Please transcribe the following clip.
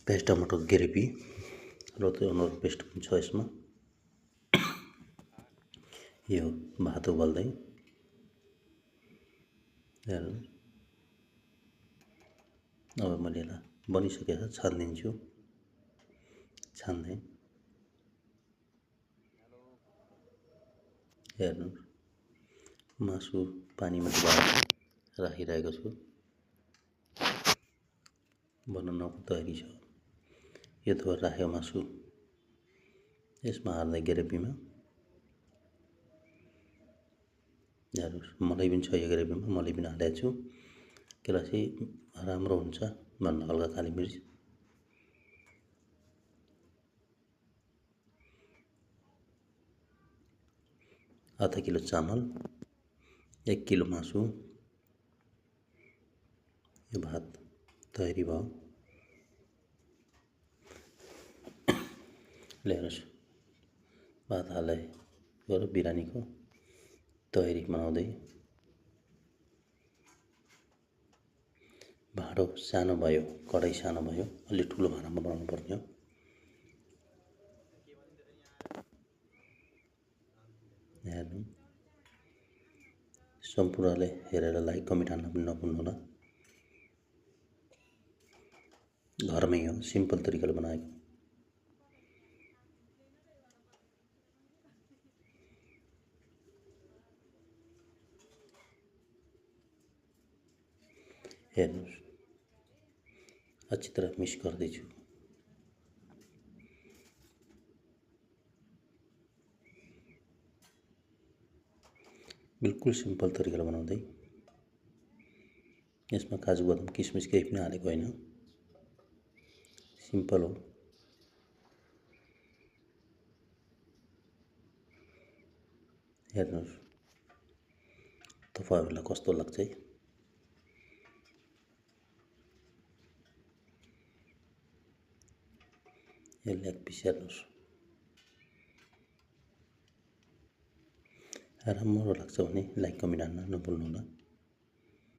प्याज टमाटरको ग्रेभी र त्यो अनुहार पेस्ट पनि छ यसमा। यो भात उबाल्दै हेर्नु। अब मैले यसलाई बनिसकेको छ, छानिदिन्छु। छान्दै हेर्नु, मासु पानीमा डुबाएर राखिरहेको छु। बनाउनको तयारी छ। यो त राखेको मासु यसमा हाल्दै ग्रेभीमा। हेर्नु, मलाई पनि छ यो ग्रेभीमा, मलाई पनि हालेको छु। त्यसलाई चाहिँ राम्रो हुन्छ भनेर हल्का काली मिर्च, आधा किलो चामल, 1 किलो मासु, यो भात तयारी भयो। ल्याएर भात हालेर बिरानीको तयारी बनाउँदै। भाँडो सानो भयो, कराई सानो भयो, अलि ठुलो भाँडामा बनाउनु पर्ने हो। हेर्नु, सम्पूर्णले हेरेर लाइक कमेन्ट हान्न पनि नभुल्नुहोला। घरमै हो, सिम्पल तरिकाले बनाएको। हेर्नुहोस्, अच्छी तरह मिक्स गर्दैछु। बिल्कुल सिम्पल तरिकाले बनाउँदै। यसमा काजु बदाम किसमिस केही पनि हालेको होइन, सिम्पल हो। हेर्नुहोस् तपाईहरुलाई कस्तो लाग्छ है। यो लेग पिस हेर्नुहोस्, राम्रो लाग्छ भने लाइक कमेन्ट हान्न नभुल्नुहोला।